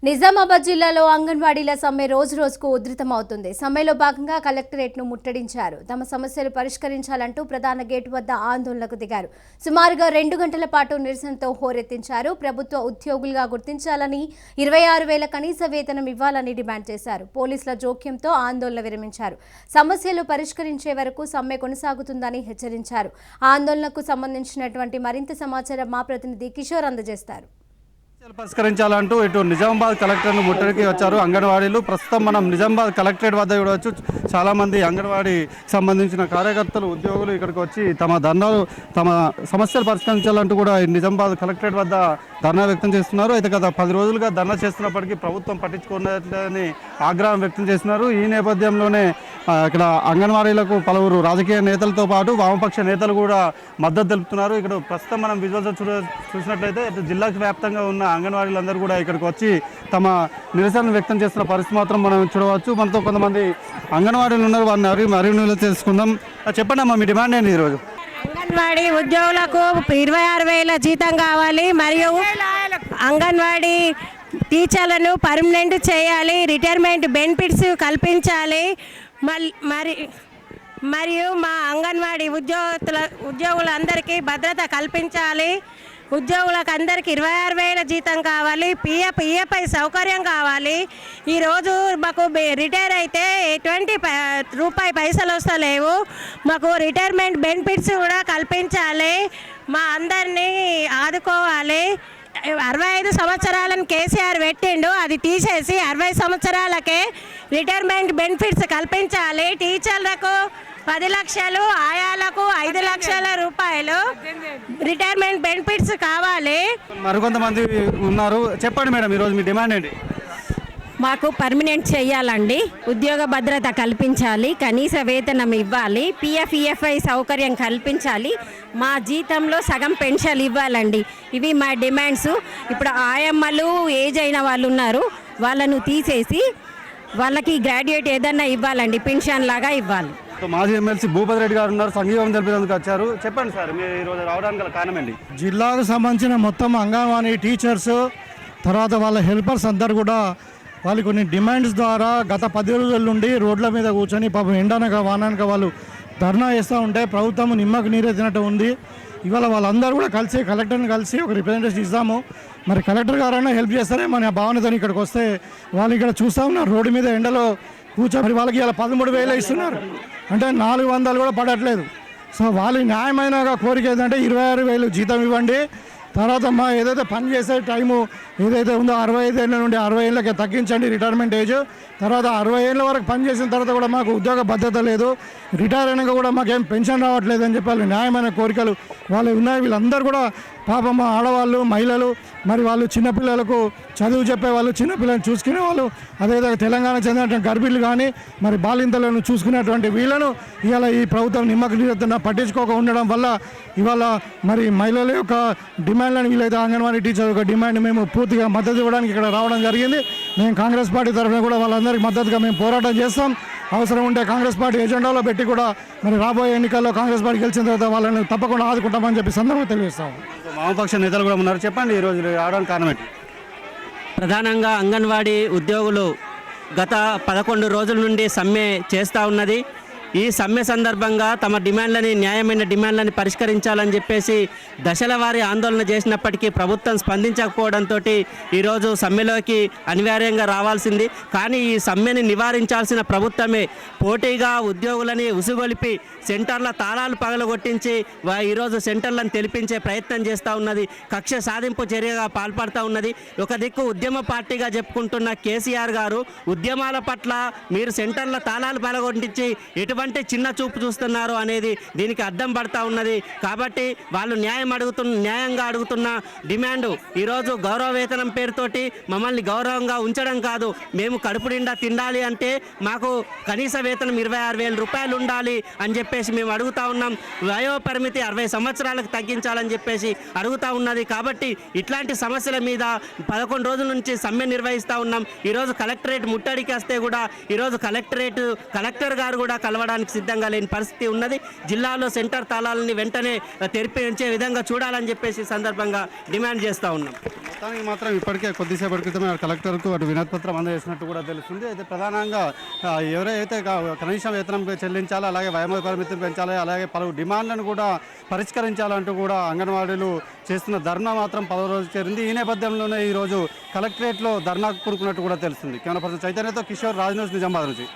నిజామాబాద్ జిల్లాలో అంగన్వాడీల సమ్మె రోజు రోజుకు ఉధృతమవుతుంది. సమ్మెలో భాగంగా కలెక్టరేట్ను ముట్టడించారు. తమ సమస్యలు పరిష్కరించాలంటూ ప్రధాన గేటు వద్ద ఆందోళనకు దిగారు. సుమారుగా 2 గంటల పాటు నిరసనతో హోరెత్తించారు. ప్రభుత్వ ఉద్యోగులుగా గుర్తించాలని, 26,000 కనీస వేతనం ఇవ్వాలని డిమాండ్ చేశారు. పోలీసుల జోక్యంతో ఆందోళన విరమించారు. సమస్యలు పరిష్కరించే వరకు సమ్మె కొనసాగుతుందని హెచ్చరించారు. ఆందోళనకు సంబంధించినటువంటి మరింత సమాచారం మా ప్రతినిధి కిషోర్ అందజేస్తారు. పరిష్కరించాలంటూ ఇటు నిజామాబాద్ కలెక్టర్ను ముట్టడికి వచ్చారు అంగన్వాడీలు. ప్రస్తుతం మనం నిజామాబాద్ కలెక్టరేట్ వద్ద చూడవచ్చు. చాలామంది అంగన్వాడీకి సంబంధించిన కార్యకర్తలు, ఉద్యోగులు ఇక్కడికి వచ్చి తమ సమస్యలు పరిష్కరించాలంటూ కూడా నిజామాబాద్ కలెక్టరేట్ వద్ద ధర్నా వ్యక్తం చేస్తున్నారు. అయితే గత 10 రోజులుగా ధర్నా చేస్తున్నప్పటికీ ప్రభుత్వం పట్టించుకున్నట్లని ఆగ్రహం వ్యక్తం చేస్తున్నారు. ఈ నేపథ్యంలోనే ఇక్కడ అంగన్వాడీలకు పలువురు రాజకీయ నేతలతో పాటు వామపక్ష నేతలు కూడా మద్దతు తెలుపుతున్నారు. ఇక్కడ ప్రస్తుతం మనం విజువల్స్ చూసినట్లయితే జిల్లా వ్యాప్తంగా ఉన్న అంగన్వాడీలందరూ కూడా ఇక్కడికి వచ్చి తమ నిరసన వ్యక్తం చేస్తున్న పరిస్థితి మాత్రం మనం చూడవచ్చు. మనతో కొంతమంది అంగన్వాడీలు ఉన్నారు, వారిని మరిన్ని తెలుసుకుందాం. చెప్పండి అమ్మా, మీ డిమాండ్ ఏంటి ఈరోజు? అంగన్వాడీ ఉద్యోగులకు 26,000 జీతం కావాలి, మరియు అంగన్వాడీ టీచర్లను పర్మనెంట్ చేయాలి, రిటైర్మెంట్ బెనిఫిట్స్ కల్పించాలి, మరియు మా అంగన్వాడీ ఉద్యోగులందరికీ భద్రత కల్పించాలి. ఉద్యోగులకు అందరికీ 26,000 జీతం కావాలి, పిఎఫ్ఐ సౌకర్యం కావాలి. ఈరోజు మాకు రిటైర్ అయితే ఎటువంటి రూపాయి పైసలు వస్తలేవు. మాకు రిటైర్మెంట్ బెనిఫిట్స్ కూడా కల్పించాలి. మా అందరినీ ఆదుకోవాలి. 65 సంవత్సరాలను కేసీఆర్ పెట్టిండు, అది తీసేసి 60 సంవత్సరాలకే రిటైర్మెంట్ బెనిఫిట్స్ కల్పించాలి. టీచర్లకు 10 లక్షలు, ఆయాలకు 5 లక్షల రూపాయలు రిటైర్మెంట్ బెనిఫిట్స్ కావాలి. మరికొంతమంది ఉన్నారు, చెప్పండి మేడం, ఈరోజు మీ డిమాండ్ ఏంటి? మాకు పర్మనెంట్ చేయాలండి, ఉద్యోగ భద్రత కల్పించాలి, కనీస వేతనం ఇవ్వాలి, పిఎఫ్ఈఎఫ్ఐ సౌకర్యం కల్పించాలి, మా జీతంలో సగం పెన్షన్ ఇవ్వాలండి. ఇవి మా డిమాండ్స్. ఇప్పుడు ఆయమ్మలు ఏజ్ అయిన వాళ్ళు ఉన్నారు, వాళ్ళను తీసేసి వాళ్ళకి గ్రాడ్యుయేట్ ఏదన్నా ఇవ్వాలండి, పెన్షన్ లాగా ఇవ్వాలి. మాజీ ఎమ్మెల్సీ భూపతి రెడ్డి గారు ఉన్నారు, సంఘీభావం తెలిపేందుకు వచ్చారు. చెప్పండి సార్, మీరు ఈరోజు రావడానికి గల కారణం ఏంటి? జిల్లాకు సంబంధించిన మొత్తం అంగన్వాడీ టీచర్స్, తర్వాత వాళ్ళ హెల్పర్స్ అందరు కూడా వాళ్ళు కొన్ని డిమాండ్స్ ద్వారా గత 10 రోజుల నుండి రోడ్ల మీద కూర్చొని పాపం ఎండనక వాననక వాళ్ళు ధర్నా చేస్తూ ఉంటే ప్రభుత్వం నిమ్మకు నీరెత్తినట్టు ఉంది. ఇవాళ వాళ్ళందరూ కూడా కలిసి కలెక్టర్ని కలిసి ఒక రిప్రజెంటేషన్ ఇస్తాము. మరి కలెక్టర్ గారైనా హెల్ప్ చేస్తారేమో అనే భావనతో ఇక్కడికి వస్తే వాళ్ళు ఇక్కడ చూస్తూ ఉన్నారు రోడ్డు మీద ఎండలో కూర్చో. మరి వాళ్ళకి ఇలా 13,000 ఇస్తున్నారు, అంటే 400 కూడా పడట్లేదు. సో వాళ్ళు న్యాయమైన కోరిక ఏంటంటే 26,000 జీతం ఇవ్వండి. తర్వాత మా ఏదైతే పని చేసే టైము ఏదైతే ఉందో 65 ఏళ్ళ నుండి 60 ఏళ్ళకి తగ్గించండి రిటైర్మెంట్ ఏజ్. తర్వాత 60 ఏళ్ళ వరకు పని చేసిన తర్వాత కూడా మాకు ఉద్యోగ భద్రత లేదు, రిటైర్ అయినాక కూడా మాకేం పెన్షన్ రావట్లేదు అని చెప్పి వాళ్ళు న్యాయమైన కోరికలు వాళ్ళు ఉన్నాయి. వీళ్ళందరూ కూడా పాపం ఆడవాళ్ళు, మహిళలు, మరి వాళ్ళు చిన్నపిల్లలకు చదువు చెప్పేవాళ్ళు, చిన్నపిల్లలను చూసుకునే వాళ్ళు, అదేవిధంగా తెలంగాణకు చెందినటువంటి గర్భిణులు కానీ మరి బాలింతలను చూసుకునేటువంటి వీళ్ళను ఇవాళ ఈ ప్రభుత్వం నిమ్మకు నీరెత్తిన పట్టించుకోక ఉండడం వల్ల ఇవాళ మరి మహిళల యొక్క డిమాండ్లను వీళ్ళైతే అంగన్వాడీ టీచర్ యొక్క డిమాండ్ మేము పూర్తిగా మద్దతు ఇవ్వడానికి ఇక్కడ రావడం జరిగింది. మేము కాంగ్రెస్ పార్టీ తరఫున కూడా వాళ్ళందరికీ మద్దతుగా మేము పోరాటం చేస్తాం. అవసరం ఉంటే కాంగ్రెస్ పార్టీ ఎజెండాలో పెట్టి కూడా మరి రాబోయే ఎన్నికల్లో కాంగ్రెస్ పార్టీ గెలిచిన తర్వాత వాళ్ళని తప్పకుండా ఆదుకుంటామని చెప్పి సందర్భంగా తెలియజేస్తాం. వామపక్ష నేతలు కూడా ఉన్నారు, చెప్పండి ఈరోజు రావడానికి కారణం ఏంటి? ప్రధానంగా అంగన్వాడీ ఉద్యోగులు గత 11 రోజుల నుండి సమ్మె చేస్తూ ఉన్నది. ఈ సమ్మె సందర్భంగా తమ డిమాండ్లని, న్యాయమైన డిమాండ్లని పరిష్కరించాలని చెప్పేసి దశల వారీ ఆందోళన చేసినప్పటికీ ప్రభుత్వం స్పందించకపోవడంతో ఈరోజు సమ్మెలోకి అనివార్యంగా రావాల్సింది. కానీ ఈ సమ్మెని నివారించాల్సిన ప్రభుత్వమే పోటీగా ఉద్యోగులని ఉసుగొలిపి సెంటర్ల తాళాలు పగలగొట్టించి ఈరోజు సెంటర్లను తెలిపించే ప్రయత్నం చేస్తూ ఉన్నది. కక్ష సాధింపు చర్యగా పాల్పడుతూ ఉన్నది. ఒక దిక్కు ఉద్యమ పార్టీగా చెప్పుకుంటున్న కేసీఆర్ గారు ఉద్యమాల పట్ల మీరు సెంటర్ల తాళాలు పగలగొట్టించి ఎటువంటి చిన్న చూపు చూస్తున్నారు అనేది దీనికి అర్థం పడతా ఉన్నది. కాబట్టి వాళ్ళు న్యాయంగా అడుగుతున్న డిమాండ్ ఈరోజు గౌరవ వేతనం పేరుతోటి మమ్మల్ని గౌరవంగా ఉంచడం కాదు, మేము కడుపు నిండా తినాలి అంటే మాకు కనీస వేతనం 26,000 రూపాయలు ఉండాలి అని చెప్పేసి మేము అడుగుతా ఉన్నాం. వయో పరిమితి 60 సంవత్సరాలకు తగ్గించాలని చెప్పేసి అడుగుతా ఉన్నది. కాబట్టి ఇట్లాంటి సమస్యల మీద 11 రోజుల నుంచి సమ్మె నిర్వహిస్తూ ఉన్నాం. ఈరోజు కలెక్టరేట్ ముట్టడికి వస్తే కూడా ఈరోజు కలెక్టర్ గారు కూడా కలవడం ఇవ్వడానికి సిద్ధంగా లేని పరిస్థితి ఉన్నది. జిల్లాలో సెంటర్ తాళాలని వెంటనే తెరిపించే విధంగా చూడాలని చెప్పేసి ఈ సందర్భంగా డిమాండ్ చేస్తూ ఉన్నాం. మొత్తానికి మాత్రం ఇప్పటికే కొద్దిసేపటి క్రితమే కలెక్టర్కు అటు వినతి పత్రం అందజేసినట్టు కూడా తెలుస్తుంది. అయితే ప్రధానంగా ఎవరైతే కనీస వేతనం చెల్లించాలో, అలాగే వయోమయ పరిమితిని పెంచాలి, అలాగే పలు డిమాండ్లను కూడా పరిష్కరించాలంటూ కూడా అంగన్వాడీలు చేస్తున్న ధర్నా మాత్రం 10వ రోజు చేరింది. ఈ నేపథ్యంలోనే ఈరోజు కలెక్టరేట్లో ధర్నా కూరుకున్నట్టు కూడా తెలుస్తుంది. కెమెరా పర్సన్ చైతన్యతో కిషోర్, రాజ్ న్యూస్, నిజామాబాద్ నుంచి.